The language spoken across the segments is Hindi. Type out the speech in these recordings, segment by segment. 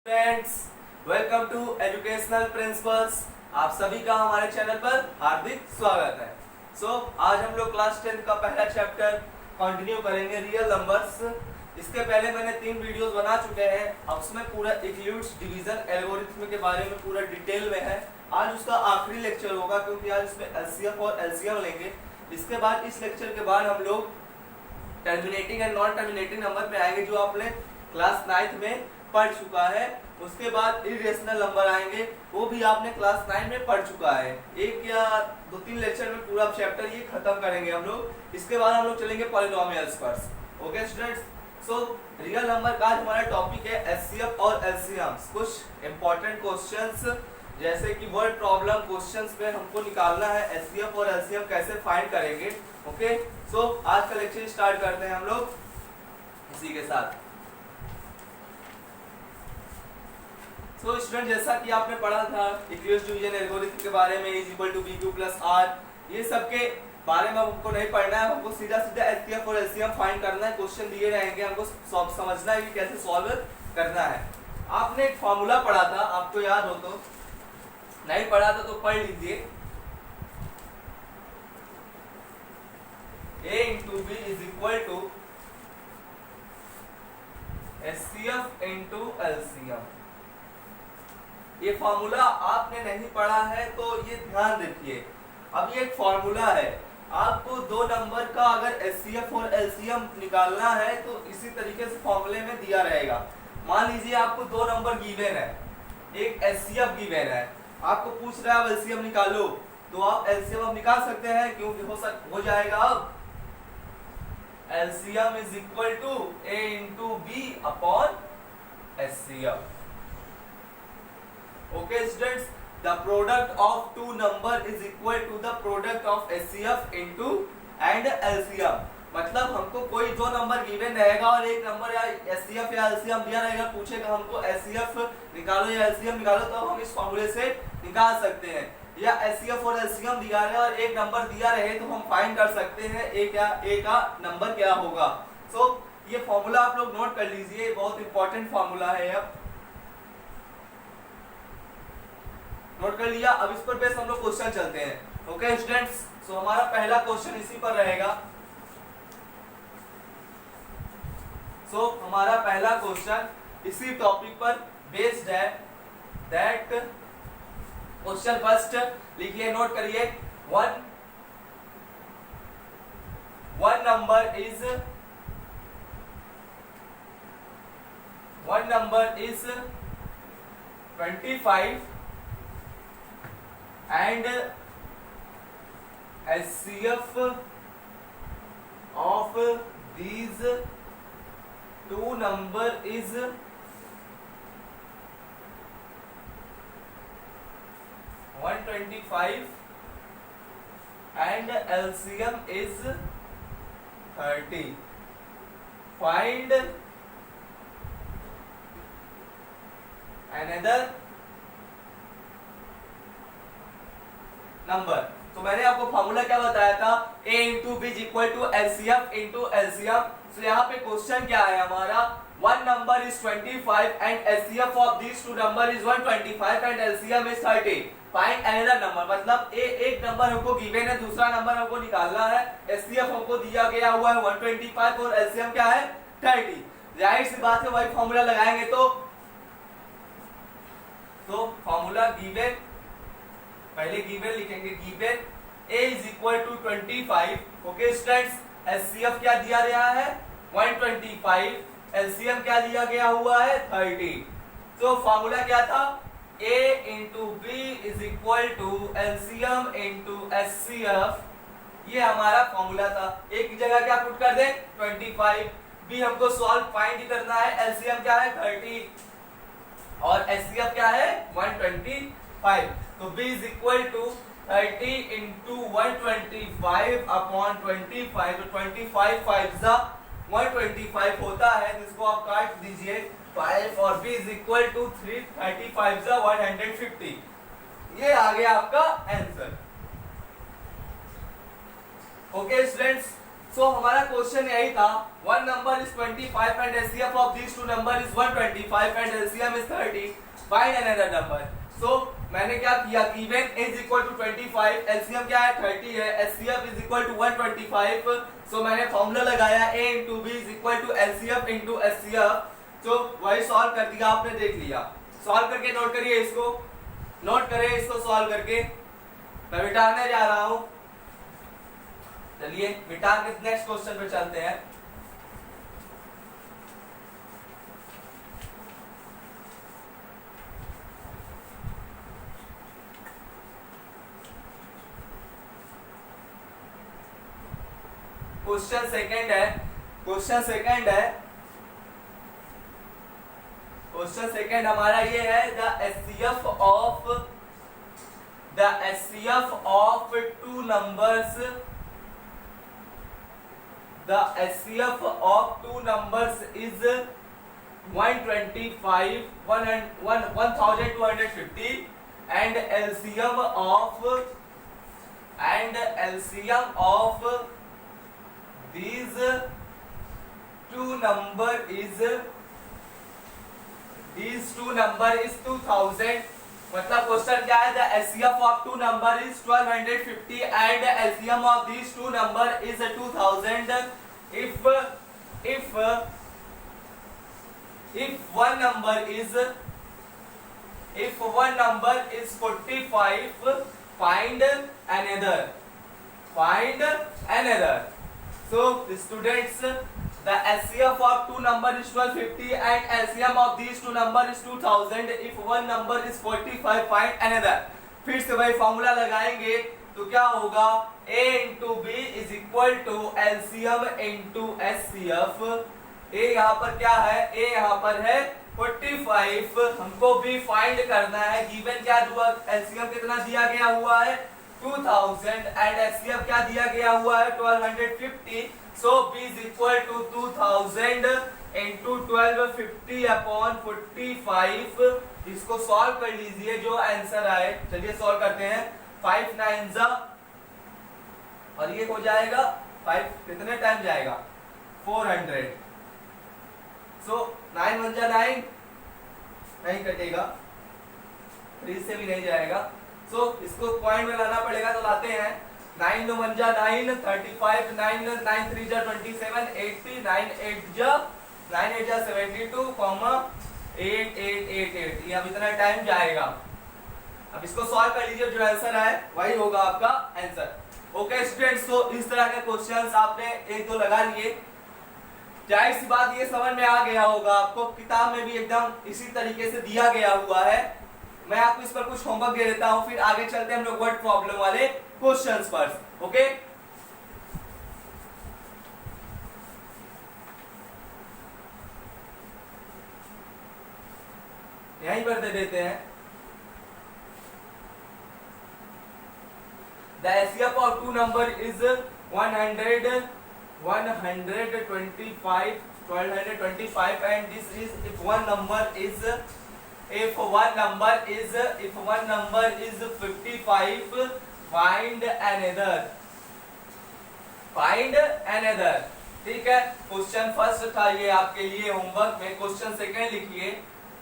Friends, welcome to educational principles. आप सभी का हमारे चैनल पर हार्दिक स्वागत है। आज हम लोग क्लास 10 का पहला चैप्टर कंटिन्यू करेंगे, रियल नंबर्स। इसके पहले मैंने 3 वीडियोस बना चुके हैं। अब उसमें पूरा यूक्लिड्स डिवीजन एल्गोरिथम के बारे में पूरा डिटेल में है। आज उसका आखिरी लेक्चर होगा क्योंकि आज इसमें एलसीएम और एलसीएम लेंगे। इसके बाद इस लेक्चर के बाद हम लोग terminating and non terminating number पे आएंगे, जो आपने क्लास 9 में पढ़ चुका है। उसके बाद इरेशनल नंबर आएंगे, वो भी आपने क्लास 9 में पढ़ चुका है। एक या 2-3 लेक्चर में पूरा चैप्टर ये खत्म करेंगे हम लोग। इसके बाद हम लोग चलेंगे पॉलिनोमियल्स पर। ओके स्टूडेंट्स, रियल नंबर का हमारा टॉपिक है एचसीएफ और एलसीएम। कुछ इंपॉर्टेंट क्वेश्चंस जैसे कि वर्ड प्रॉब्लम क्वेश्चंस में हमको निकालना है एचसीएफ और एलसीएम कैसे फाइंड करेंगे। ओके, आज का लेक्चर स्टार्ट करते हैं हम लोग इसी के साथ। स्टूडेंट, जैसा कि आपने पढ़ा था यूक्लिड्स डिवीजन एल्गोरिथम के बारे में, is equal to B Q plus R, ये सब के बारे में हमको नहीं पढ़ना है। हमको सीधा सीधा एचसीएफ और एलसीएम फाइंड करना है। क्वेश्चन दिए रहेंगे, हमको समझना है कि कैसे सॉल्व करना है। आपने एक फॉर्मूला पढ़ा था, आपको याद हो तो, नहीं पढ़ा था तो पढ़ लीजिए। A into B is equal to HCF into LCM। ये फॉर्मूला आपने नहीं पढ़ा है तो ये ध्यान रखिए। अब ये एक फॉर्मूला है, आपको दो नंबर का अगर HCF और LCM निकालना है तो इसी तरीके से फॉर्मूले में दिया रहेगा। मान लीजिए आपको दो नंबर गिवन है, एक HCF गिवन है, आपको पूछ रहा है LCM निकालो, तो आप LCM अब निकाल सकते हैं क्योंकि हो जाएगा। अब LCM is equal to A into B upon HCF। Okay students, the product of two number is equal to the product of HCF into and LCM। मतलब हमको कोई दो नंबर गिवन रहेगा और एक नंबर या HCF या LCM दिया रहेगा, पूछेगा हमको HCF निकालो या LCM निकालो, तो हम इस फॉर्मूले से निकाल सकते हैं। या HCF और LCM दिया रहे और एक नंबर दिया रहे तो हम फाइंड कर सकते हैं ए का नंबर क्या होगा। ये फॉर्मूला आप लोग नोट कर लीजिए, बहुत इंपॉर्टेंट फॉर्मूला है। अब नोट कर लिया। अब इस पर बेस हम लोग क्वेश्चन चलते हैं। ओके स्टूडेंट्स, हमारा पहला क्वेश्चन इसी पर रहेगा। हमारा पहला क्वेश्चन इसी टॉपिक पर बेस्ड है। दैट क्वेश्चन फर्स्ट लिखिए, नोट करिए। One number is 25 and HCF of these two number is 125 and LCM is 30। Find another number. तो मैंने आपको फॉर्मूला क्या बताया था, A into B equal to LCF into LCM। तो यहाँ पे क्वेश्चन क्या है हमारा, one number is 25 and HCF of this two number is 125 and LCM is 30। Find another number, मतलब एक नंबर हमको गिवन है, दूसरा नंबर हमको निकालना है। HCF हमको दिया गया हुआ है 125 और LCM क्या है 30। जाहिर सी बात है वही फॉर्मूला लगाएंगे तो फॉर्मूला गिवन, पहले गिवन लिखेंगे, given A is equal to 25। Okay students, HCF क्या दिया गया है 125, LCM क्या दिया गया हुआ है 30। तो फॉर्मूला क्या था, A into B is equal to LCM into HCF। ये हमारा फॉर्मूला था। एक जगह क्या पुट कर दें 25, B हमको सॉल्व फाइंड करना है, LCM क्या है 30 और HCF क्या है 125। तो B is equal to 30 into 125 upon 25। तो 25 5 125 होता है, जिसको आप काट दीजिए 5 और B is equal to 3 35 150। ये आ गया आपका आंसर। ओके स्टूडेंट्स, सो हमारा क्वेश्चन यही था, one number is 25 and LCM of this two number is 125 and LCM is 30, find another number. So मैंने क्या किया, given is equal to 25, LCM क्या है 30 है, एचसीएफ इज इक्वल टू 125। सो मैंने फॉर्मूला लगाया a into B is equal to LCF into HCF. तो वही सॉल्व कर दिया, आपने देख लिया। सॉल्व करके नोट करिए इसको, नोट करें इसको सॉल्व करके। मैं मिटाने जा रहा हूं, चलिए मिटा के नेक्स्ट क्वेश्चन पे चलते हैं। क्वेश्चन सेकंड है, क्वेश्चन सेकंड है, क्वेश्चन सेकंड हमारा ये है, the HCF of two numbers, the HCF of two numbers is 125 1250 and LCM of these two number is 2000। मतलब क्वेश्चन क्या है, the HCF of two number is 1250 and LCM of this two number is 2000। if one number is 45, find another। So students, the HCF of two number is 1250 and LCM of these two number is 2000। if one number is 45, find another। फिर से वही फॉर्मूला लगाएंगे तो क्या होगा, a into B is equal to LCM into HCF. a यहाँ पर क्या है, a यहाँ पर है 45, हमको b फाइंड करना है। गिवन क्या हुआ, एलसीएम कितना दिया गया हुआ है 2000 एंड एचसीएफ क्या दिया गया हुआ है 1250। So b is equal to 2000 into 1250 upon 45। इसको सॉल्व कर लीजिए, जो आंसर आए। चलिए सॉल्व करते हैं। 5 9 जा और ये हो जाएगा 5 कितने टाइम जाएगा 400। सो 9 1 जा 9 नहीं कटेगा, 3 से भी नहीं जाएगा। सो इसको पॉइंट में लाना पड़ेगा, तो लाते हैं। 9 नो 1 जा 9 35, 9 9 3 जा 27 80, 9 8 जा 72, 8 8 8 8। ये अब इतना टाइम जाएगा। अब इसको सॉल्व कर लीजिए, जो आंसर आए वही होगा आपका आंसर। ओके स्टूडेंट्स, तो इस तरह के क्वेश्चंस आपने एक दो लगा लिए। जाहिर सी बात ये समझ में आ गया होगा आपको, किताब में भी एकदम इसी तरीके से दिया गया हुआ है। मैं आपको इस पर कुछ होमवर्क दे देता हूं, फिर आगे चलते हैं हम लोग वर्ड प्रॉब्लम वाले क्वेश्चंस पर। ओके, यहीं पर दे देते हैं। The HCF of two number is 100, 125, 1225 and this is if one number is 55, find another। ठीक है, क्वेश्चन फर्स्ट था ये आपके लिए होमवर्क में। क्वेश्चन सेकंड लिखिए,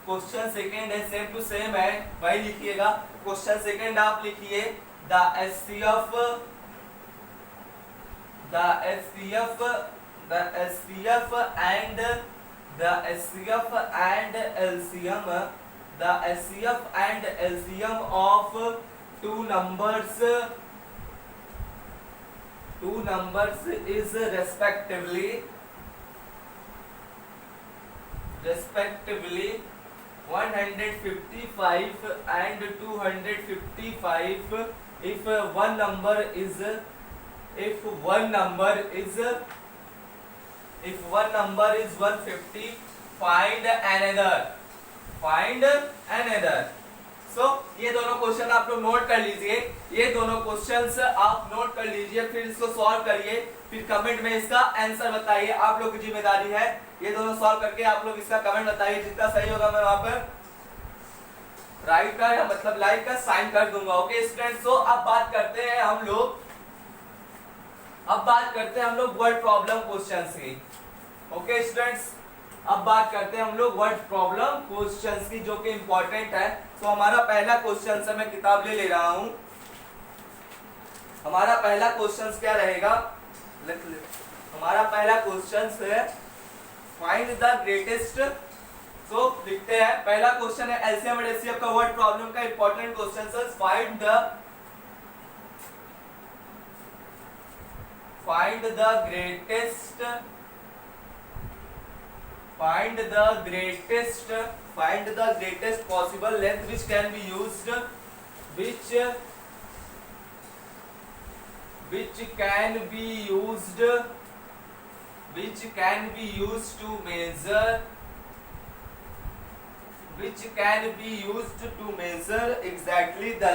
क्वेश्चन सेकंड है सेम टू सेम है, वही लिखिएगा। क्वेश्चन सेकंड आप लिखिए, the HCF and LCM of two numbers is respectively 155 and 255 if one number is 150, find another। सो ये दोनों क्वेश्चन आप लोग नोट कर लीजिए, ये दोनों क्वेश्चंस आप नोट कर लीजिए, फिर इसको सॉल्व करिए, फिर कमेंट में इसका आंसर बताइए। आप लोग की जिम्मेदारी है ये दोनों सॉल्व करके आप लोग इसका कमेंट बताइए। जितना सही होगा मैं वहां पर राइट का या मतलब लाइक का साइन कर दूंगा। ओके स्टूडेंट्स, सो अब बात करते हैं हम लोग अब बात करते हैं हम लोग वर्ड प्रॉब्लम क्वेश्चंस की। ओके स्टूडेंट्स, अब बात करते हैं हम लोग वर्ड प्रॉब्लम क्वेश्चंस की, जो कि इंपॉर्टेंट है। तो हमारा पहला क्वेश्चन है, मैं किताब ले रहा हूं। हमारा पहला क्वेश्चन क्या रहेगा, हमारा पहला क्वेश्चन है फाइंड द ग्रेटेस्ट। सो लिखते हैं, पहला क्वेश्चन है एलसीएम एंड एचसीएफ का वर्ड प्रॉब्लम का इंपॉर्टेंट क्वेश्चन है। Find the greatest possible length which can be used to measure exactly the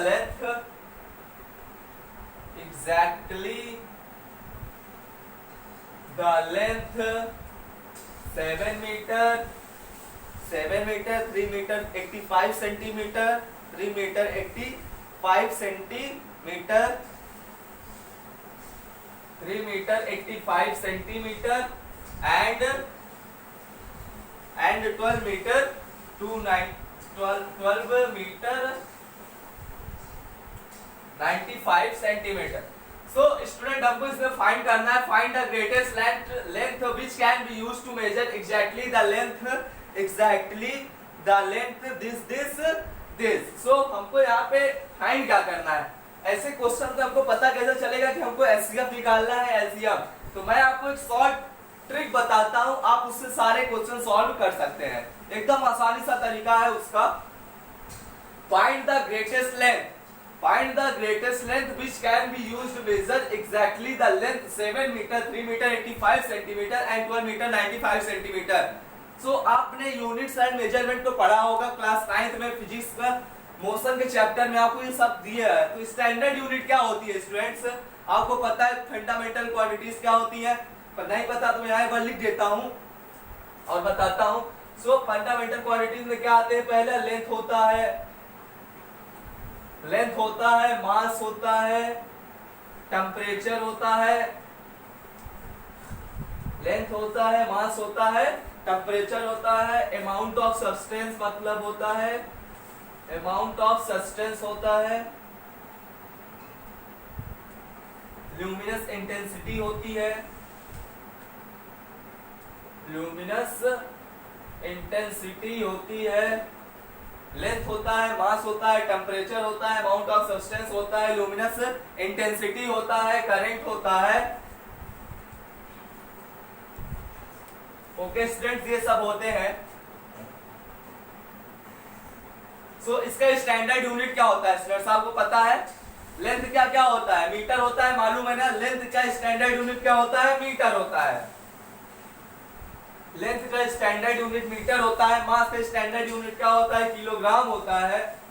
length 7 meter, 3 meter 85 centimeter, 3 meter 85 centimeter, 3 meter 85 centimeter and 12 meter 12 meter 95 centimeter। So student हमको इसमें फाइंड करना है, find the greatest length which can be used to measure exactly the length this. So हमको यहाँ पे फाइंड क्या करना है, ऐसे क्वेश्चन में हमको पता कैसे चलेगा कि हमको एचसीएफ निकालना है, एलसीएम। तो मैं आपको एक शॉर्ट ट्रिक बताता हूँ, आप उससे सारे क्वेश्चन सॉल्व कर सकते हैं। एकदम आसानी सा तरीका है उसका। Find the greatest length which can be used to measure exactly the length 7 meter, 3 meter 85 centimeter and 12 meter 95 centimeter। सो आपने यूनिट्स एंड मेजरमेंट को पढ़ा होगा क्लास 9th में फिजिक्स का मोशन के चैप्टर में, आपको ये सब दिया है। तो स्टैंडर्ड यूनिट क्या होती है स्टूडेंट्स, आपको पता है फंडामेंटल क्वांटिटीज क्या होती है, पर नहीं पता तो मैं यहाँ पर लिख देता हूँ और बताता हूँ। सो फंडामेंटल क्वांटिटीज में क्या आते हैं, पहले लेंथ होता है, मास होता है, टेम्परेचर होता है, लेंथ होता है, मास होता है, टेम्परेचर होता है, अमाउंट ऑफ सब्सटेंस मतलब होता है, ल्यूमिनस इंटेंसिटी होती है, लेंथ होता है, मास होता है, टेम्परेचर होता है, अमाउंट ऑफ सब्सटेंस होता है, ल्यूमिनस इंटेंसिटी होता है, करंट होता है। ओके स्टूडेंट्स, ये सब होते हैं। सो इसका स्टैंडर्ड यूनिट क्या होता है स्टूडेंट्स, आपको पता है। लेंथ क्या क्या होता है, मीटर होता है, मालूम है ना। लेंथ का स्टैंडर्ड यूनिट क्या होता है, मीटर होता है। लेंथ का स्टैंडर्ड यूनिट मीटर होता है। मास का स्टैंडर्ड यूनिट क्या होता है, किलोग्राम होता है।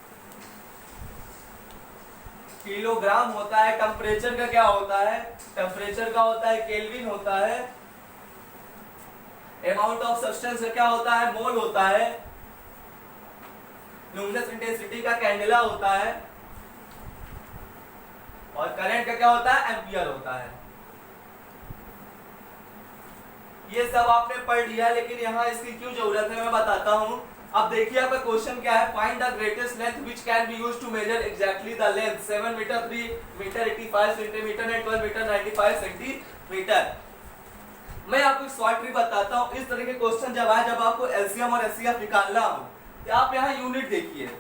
टेम्परेचर का क्या होता है, टेम्परेचर का होता है केल्विन होता है। अमाउंट ऑफ सब्सटेंस का क्या होता है, मोल होता है। ल्यूमिनस इंटेंसिटी का कैंडेला होता है। और करंट का क्या होता है, एम्पियर होता है। ये सब आपने पढ़ लिया, लेकिन यहाँ इसकी क्यों जरूरत है मैं बताता हूँ। अब देखिए आपका क्वेश्चन क्या है, find the greatest length which can be used to measure exactly the length 7 metre, 3 metre 85 centimetre and 12 metre 95 centimetre. मैं आपको शॉर्ट ट्रिक बताता हूँ। इस तरह के क्वेश्चन जब आए, जब आपको एलसीएम और एचसीएफ निकालना हो, तो आप यहाँ यूनिट देखिए।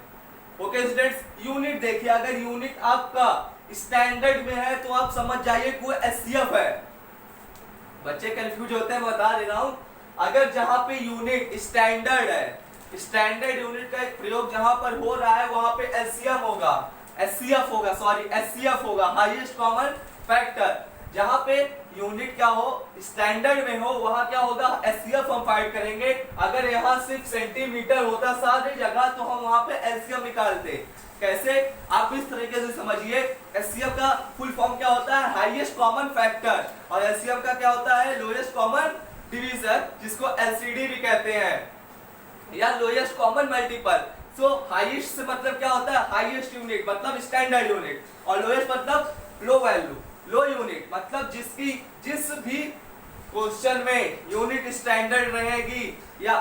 ओके स्टूडेंट्स, यूनिट देखिए। अगर यूनिट आपका स्टैंडर्ड में है तो आप समझ जाइए वो एचसीएफ है। बच्चे कंफ्यूज होते हैं, मैं बता दे रहा हूं। अगर जहां पे यूनिट स्टैंडर्ड है, स्टैंडर्ड यूनिट का एक प्रयोग जहां पर हो रहा है, वहां पे एचसीएफ होगा, हाईएस्ट कॉमन फैक्टर। जहां पे यूनिट क्या हो, स्टैंडर्ड में हो, वहां क्या होगा, एचसीएफ हम फाइंड करेंगे। अगर यहाँ सिर्फ सेंटीमीटर होता सारी जगह तो हम वहां पे एलसीएम निकालते। कैसे, आप इस तरीके से समझिए। एचसीएफ का फुल फॉर्म क्या होता है, हाईएस्ट कॉमन फैक्टर, और एचसीएफ का क्या होता है, लोएस्ट कॉमन डिवीजन, जिसको एलसीडी भी कहते हैं, या लोएस्ट कॉमन मल्टीपल। सो हाईएस्ट से मतलब क्या होता है, हाईएस्ट यूनिट मतलब स्टैंडर्ड यूनिट, और लोएस्ट मतलब लो वैल्यू। लो यूनिट मतलब जिस भी क्वेश्चन में यूनिट स्टैंडर्ड रहेगी या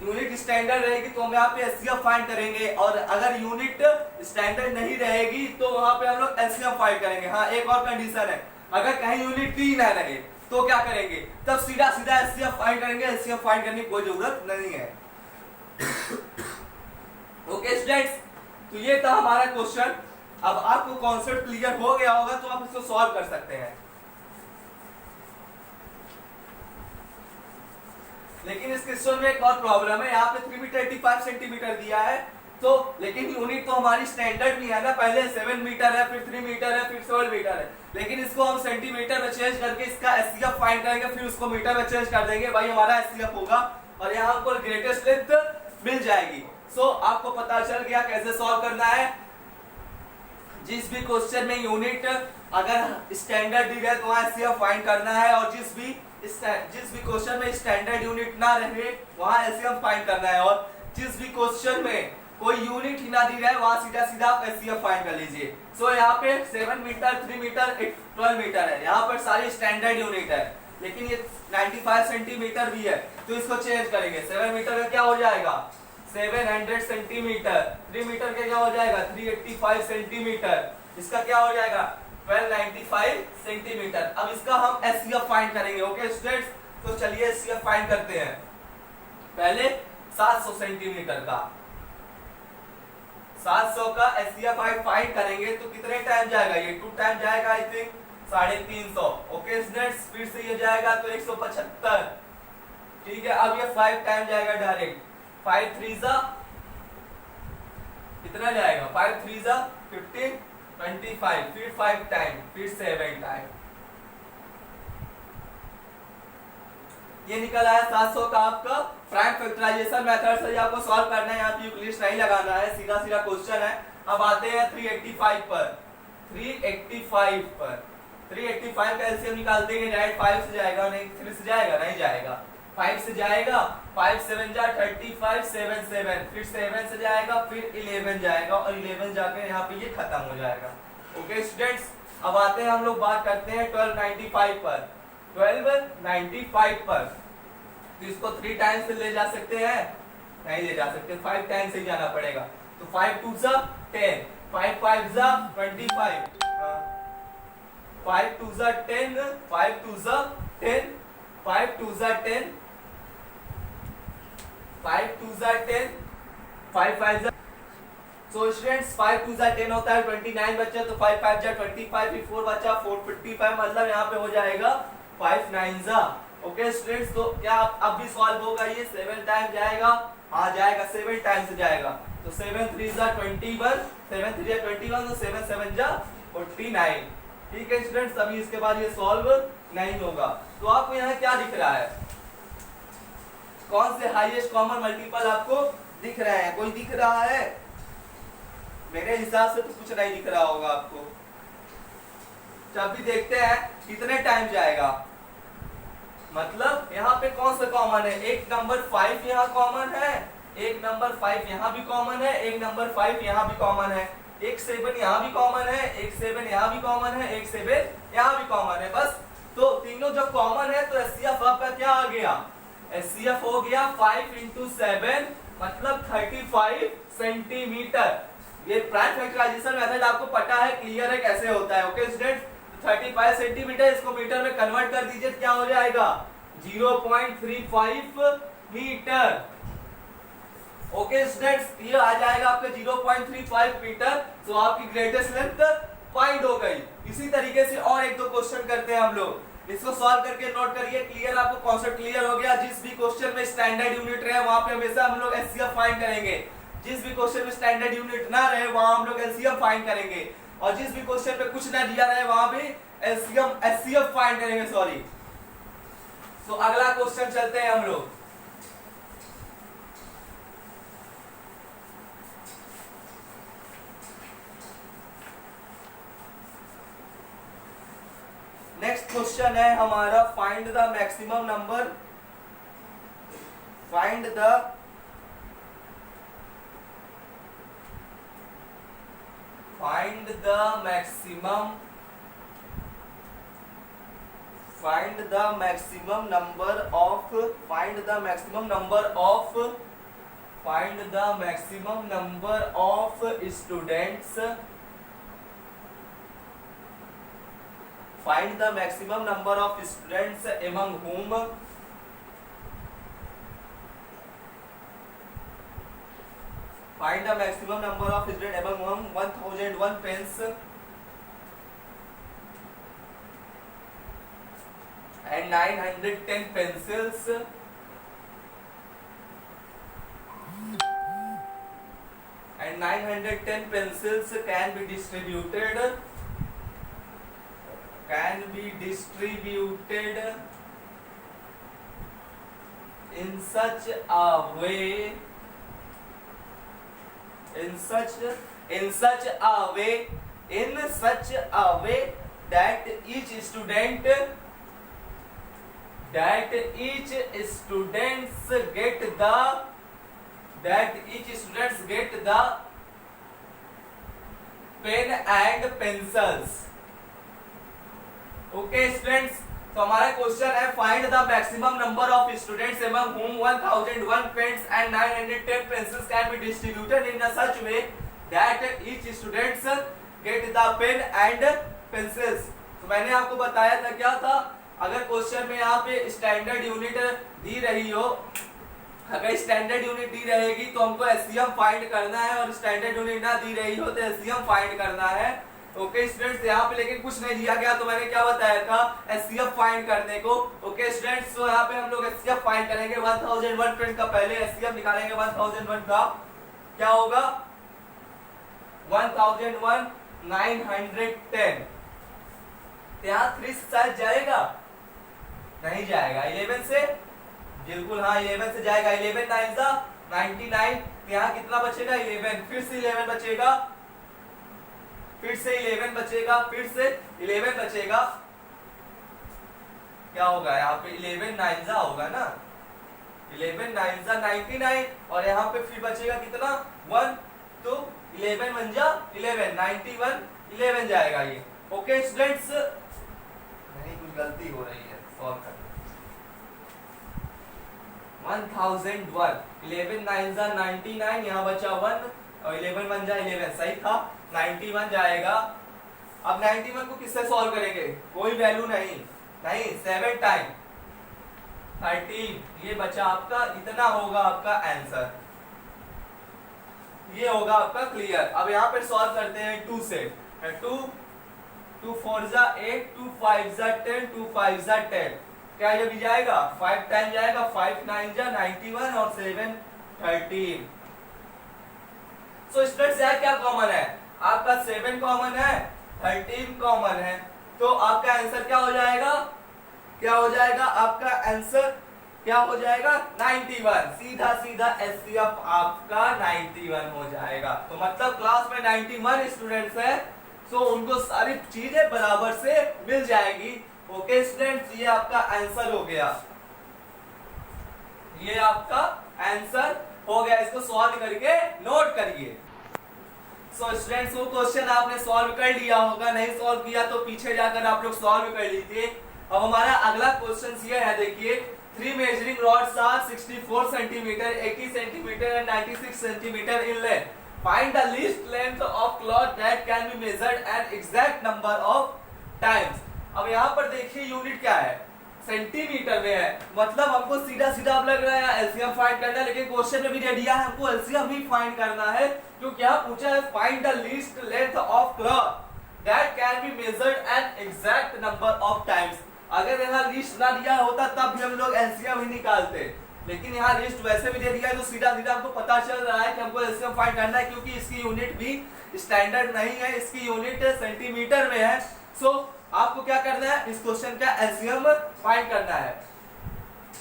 यूनिट स्टैंडर्ड रहेगी तो हम यहाँ पे एचसीएफ फाइंड करेंगे, और अगर यूनिट स्टैंडर्ड नहीं रहेगी तो वहां पे हम लोग एलसीएम फाइंड करेंगे। हाँ, एक और कंडीशन है, अगर कहीं यूनिट डी ना रहे तो क्या करेंगे, तब सीधा सीधा एचसीएफ फाइंड करेंगे, एचसीएफ फाइंड करने की कोई जरूरत नहीं है। ओके स्टूडेंट्स, तो ये था हमारा क्वेश्चन। अब आपको कॉन्सेप्ट क्लियर हो गया होगा तो आप इसको सॉल्व कर सकते हैं। लेकिन इस क्वेश्चन में एक और प्रॉब्लम है, यहाँ पे 3 मीटर 85 सेंटीमीटर दिया है, तो लेकिन यूनिट तो हमारी स्टैंडर्ड नहीं है ना, पहले 7 मीटर है, फिर 3 मीटर है, फिर 12 मीटर है, लेकिन इसको हम सेंटीमीटर में चेंज करके इसका एचसीएफ फाइंड करेंगे, फिर उसको मीटर में चेंज कर देंगे, भाई हमारा एचसीएफ होगा और यहाँ हमको ग्रेटेस्ट लेंथ मिल जाएगी। सो आपको पता चल गया कैसे सॉल्व करना है। जिस भी क्वेश्चन में यूनिट अगर स्टैंडर्ड दी है तो वहां एचसीएफ फाइंड करना है, और जिस भी क्वेश्चन में स्टैंडर्ड यूनिट ना रहे वहां एचसीएफ फाइंड करना है, और जिस भी क्वेश्चन में कोई यूनिट ही ना दी रहे वहां सीधा सीधा आप एचसीएफ फाइंड कर लीजिए। सो यहाँ पे 7 मीटर, 3 मीटर, 12 मीटर है, यहाँ पर सारी स्टैंडर्ड यूनिट है, लेकिन ये 95 सेंटीमीटर भी है, तो इसको चेंज करेंगे। 7 मीटर का क्या हो जाएगा 700 सेंटीमीटर, 3 मीटर का क्या हो जाएगा 385 सेंटीमीटर, इसका क्या हो जाएगा 1295 सेंटीमीटर। अब इसका हम एचसीएफ फाइंड करेंगे। ओके स्टूडेंट्स, तो चलिए एचसीएफ फाइंड करते हैं। पहले 700 सेंटीमीटर का 700 का एचसीएफ फाइंड करेंगे तो कितने टाइम जाएगा, ये 2 टाइम जाएगा आई थिंक 350। ओके स्टूडेंट्स, फिर से ये जाएगा तो 175, ठीक है। अब ये 5 टाइम जाएगा डायरेक्ट, 5 3 जा कितना जाएगा 5 3 जा 15, 25, फिर 5 टाइम, फिर 7 टाइम, ये निकल आया 700 का आपका प्राइम फैक्टराइजेशन मेथड से आपको सॉल्व करना है, यहाँ पे यूक्लिड नहीं लगाना है, सीधा सीधा क्वेश्चन है। अब आते हैं 385 पर। 385 का एलसीएम निकाल देंगे, डायरेक्ट 5 से जाएगा, नहीं 3 से जाएगा, नहीं जाएगा, 5 से जाएगा, 5 7 जा 35, 7 7, फिर 7 से जाएगा, फिर 11 जाएगा, और 11 जाकर यहाँ पे ये खत्म हो जाएगा। ओके स्टूडेंट्स, अब आते हैं हम लोग बात करते हैं 1295 पर। 1295 पर तो इसको 3 टाइम्स से ले जा सकते हैं, नहीं ले जा सकते, 5 टाइम्स से जाना पड़ेगा। तो 5 2 जा 10, 5 5 जा 25, 5 2 जा 10, 5 2 जा 10, 5 2 जा 10, 5 2 जा 10, 5 5 जा। सो स्टूडेंट्स 5 2 जा 10 होता है, 29 बचा, तो 5 5 जा 25, फिर 4 बचा 455, मतलब यहाँ पे हो जाएगा 5 9 जा। ओके स्टूडेंट्स, तो क्या अब भी सॉल्व होगा, ये 7 टाइम जाएगा, हाँ जाएगा, 7 टाइम से जाएगा, तो 7 3 जा 21, 7 3 जा 21, तो 7 7 जा 49, ठीक है स्टूडेंट्स। अभी इसके बाद ये सॉल्व नहीं होगा। तो आपको यहाँ क्या दिख रहा है, कौन से हाईएस्ट कॉमन मल्टीपल आपको दिख रहे हैं, कोई दिख रहा है? मेरे हिसाब से तो कुछ नहीं दिख रहा होगा आपको। जब भी देखते हैं कितने टाइम जाएगा, मतलब यहाँ पे कौन सा कॉमन है, एक नंबर 5 यहाँ कॉमन है, एक नंबर 5 यहाँ भी कॉमन है, एक नंबर 5 यहाँ भी कॉमन है, एक 7 यहाँ भी कॉमन है, एक 7 यहाँ भी कॉमन है, एक 7 यहाँ भी कॉमन है, बस। तो तीनों जब कॉमन है तो एचसीएफ आपका क्या आ गया, एचसीएफ हो गया 5 × 7 मतलब 35 सेंटीमीटर। ये प्राइम फैक्टराइजेशन मेथड आपको पता है, क्लियर है कैसे होता है। ओके स्टूडेंट, 35 सेंटीमीटर, इसको मीटर में कन्वर्ट कर दीजिए, क्या हो जाएगा 0.35 मीटर। ओके स्टूडेंट्स, ये आ जाएगा आपका 0.35 मीटर। तो आपकी ग्रेटेस्ट लेंथ फाइंड हो गई। इसी तरीके से और एक दो क्वेश्चन करते हैं हम लोग, इसको सॉल्व करके नोट करिए। क्लियर, आपको कॉन्सेप्ट क्लियर हो गया। जिस भी क्वेश्चन में स्टैंडर्ड यूनिट रहे वहां पे हमेशा हम लोग एचसीएफ फाइंड करेंगे, जिस भी क्वेश्चन में स्टैंडर्ड यूनिट ना रहे वहां हम लोग एलसीएम फाइंड करेंगे, और जिस भी क्वेश्चन पे कुछ ना दिया रहे वहां भी एचसीएफ फाइंड करेंगे, सॉरी। तो अगला क्वेश्चन चलते हैं हम लोग। नेक्स्ट क्वेश्चन है हमारा, find the maximum number, find the maximum find the maximum number of find the maximum number of find the maximum number of students find the maximum number of students among whom find the maximum number of students among whom 1001 pens and 910 pencils and 910 pencils can be distributed in such a way that each students get the pen and pencils. Okay students, तो हमारा क्वेश्चन है find the maximum number of students among whom 1001 pens and 910 pencils can be distributed in a such way that each students get the pen and pencils. तो मैंने आपको बताया था क्या था, अगर क्वेश्चन में यहाँ पे स्टैंडर्ड यूनिट दी रही हो, अगर स्टैंडर्ड यूनिट दी रहेगी तो हमको एससीएम फाइंड करना है और स्टैंडर्ड यूनिट ना दी रही हो तो एससीएम फाइंड करना है. ओके स्टूडेंट्स, यहाँ पे लेकिन कुछ नहीं दिया गया तो मैंने क्या बताया था, एचसीएफ फाइंड करने को. ओके स्टूडेंट्स, तो यहाँ पे हम लोग एचसीएफ फाइंड करेंगे 1001 फ्रेंड का. पहले एचसीएफ निकालेंगे 1001 का, क्या होगा 1001 910. यहाँ 3 शायद जाएगा, नहीं जाएगा. 11 से बिल्कुल, हाँ 11 से जाएगा. 11 9 सा 99. यहाँ कितना बचेगा 11, फिर से 11 बचेगा, फिर से 11 बचेगा, फिर से 11 बचेगा. क्या होगा यहाँ पे 11 9 जा होगा ना, 11 9 जा 99 और यहाँ पे फिर बचेगा कितना 1, तो 11 बन जा 11 91 11 जाएगा ये. ओके स्टूडेंट्स, नहीं कुछ गलती हो रही है सॉल्व करने. 1001 11 9 जा 99, यहाँ बचा 1 और 11 बन जा 11, सही था 91 जाएगा. अब 91 को किससे सॉल्व करेंगे, कोई वैल्यू नहीं 7 टाइम 13, ये बचा आपका, इतना होगा आपका आंसर, ये होगा आपका क्लियर. अब यहाँ पे सॉल्व करते हैं 2 से. 2 4 जा 8, 2 5 जा 10, 2 5 जा 10, क्या ये भी जाएगा 5 टाइम जाएगा, 5 9 जा 91 और 7 13. सो स्टूडेंट्स यहाँ क्या कॉमन है, आपका 7 कॉमन है, 13 कॉमन है, तो आपका आंसर क्या हो जाएगा, आपका आंसर क्या हो जाएगा 91. सीधा सीधा एचसीएफ आपका 91 हो जाएगा. तो मतलब क्लास में 91 स्टूडेंट्स है, सो उनको सारी चीजें बराबर से मिल जाएगी. ओके स्टूडेंट्स, ये आपका आंसर हो गया, ये आपका आंसर हो गया. इसको सॉल्व करके नोट करिए. सो स्टूडेंट्स, वो क्वेश्चन आपने सॉल्व कर लिया होगा, नहीं सॉल्व किया तो पीछे जाकर आप लोग सॉल्व कर लीजिए. अब हमारा अगला क्वेश्चन ये है, देखिए 3 measuring rods are 64 centimeter, 80 centimeter and 96 centimeter in length. Find the least length of cloth that can be measured an exact number of times. अब यहाँ पर देखिए यूनिट क्या है, सेंटीमीटर में है, मतलब हमको सीधा सीधा अब लग रहा है एलसीएम फाइंड करना है, लेकिन क्वेश्चन में भी दे दिया है हमको एलसीएम ही फाइंड करना है, क्योंकि यहाँ पूछा है find the least length of cloth that can be measured an exact number of times. अगर यहाँ लिस्ट ना दिया होता तब भी हम लोग एलसीएम ही निकालते, लेकिन यहाँ लिस्ट वैसे भी दे दिया है तो सीधा सीधा हमको पता चल रहा है कि हमको एलसीएम फाइंड करना है, क्योंकि इसकी यूनिट भी स्टैंडर्ड नहीं है, इसकी यूनिट सेंटीमीटर में है. सो आपको क्या करना है, इस क्वेश्चन का एलसीएम फाइंड करना है.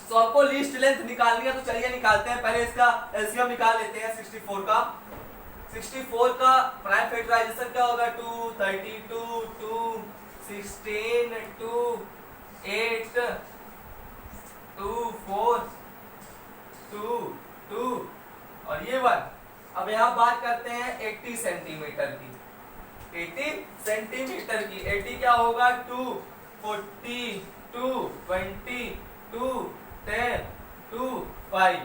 सो आपको लिस्ट लेंथ निकालनी है, तो चलिए निकालते हैं. पहले इसका एलसीएम निकाल लेते हैं 64 का. 64 का प्राइम फैक्टराइजेशन क्या होगा 2 32 2 16 2 8 2 4 2 2 और ये 1. अब यहाँ बात करते हैं 80 सेंटीमीटर की. 80 सेंटीमीटर की 80 क्या होगा 2 40 2 20 2 10 2 5।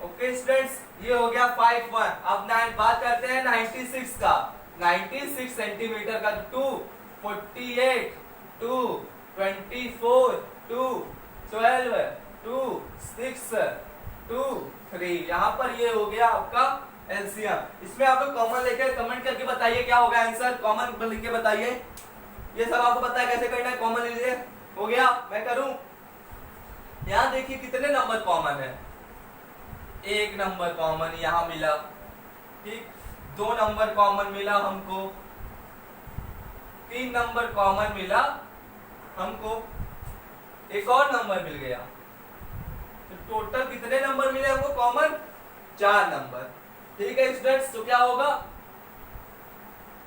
ओके स्टूडेंट्स, ये हो गया 5 1। अब बात करते हैं 96 का। 96 सेंटीमीटर का 2 48 2 24 2 12 2 6 2 3। यहाँ पर ये हो गया आपका एलसीएम। इसमें आप लोग कॉमन लेके कमेंट करके बताइए क्या होगा आंसर। कॉमन लिख के बताइए। ये सब आपको पता है कैसे करना है। कॉमन लीजिए। हो गया, मैं करूं। यहाँ देखिए कितने नंबर कॉमन है। 1 नंबर कॉमन यहाँ मिला, ठीक। 2 नंबर कॉमन मिला हमको, 3 नंबर कॉमन मिला हमको, एक और नंबर मिल गया। तो टोटल कितने नंबर मिले हमको कॉमन? 4 नंबर। ठीक है स्टूडेंट्स, तो क्या होगा?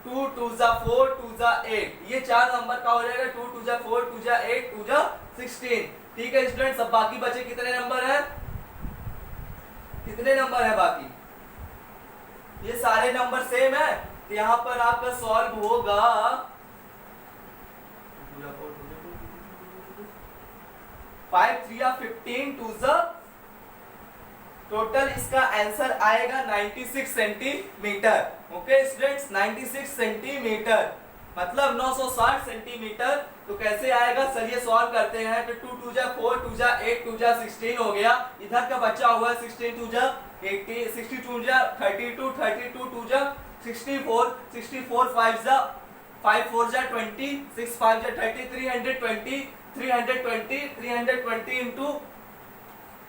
2 2 जा 4 2 जा 8। ये 4 नंबर का हो जाएगा। 2 2 जा 4 2 जा 8 2 जा 16। ठीक है स्टूडेंट्स, अब बाकी बचे कितने नंबर है? कितने नंबर है बाकी? ये सारे नंबर सेम है। तो यहां पर आपका सॉल्व होगा 5 3 15 2 जा टोटल इसका आंसर आएगा 96 सेंटीमीटर। ओके स्टूडेंट्स, 96 सेंटीमीटर मतलब 960 सेंटीमीटर। तो कैसे आएगा? चलिए सॉल्व करते हैं। तो 2 2 जा 4 2 जा 8 2 जा 16 हो गया। इधर का बचा हुआ 16 2 जा 80 62 जा 32 32 2 जा 64 64 5 जा 5 4 जा 20 6 5 जा 30 320 320 320 into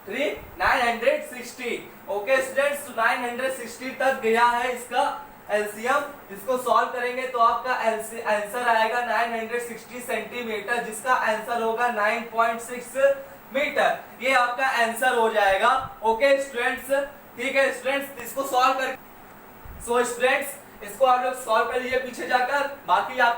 3 960। ओके स्टूडेंट्स, 960 तक गया है इसका एलसीएम। इसको सॉल्व करेंगे तो आपका आंसर आएगा 960 सेंटीमीटर, जिसका आंसर होगा 9.6 मीटर। ये आपका आंसर हो जाएगा। ओके स्टूडेंट्स, ठीक है स्टूडेंट्स, इसको सॉल्व कर। सो स्टूडेंट्स, इसको आप लोग सॉल्व कर लीजिए पीछे जाकर। बाकी आपको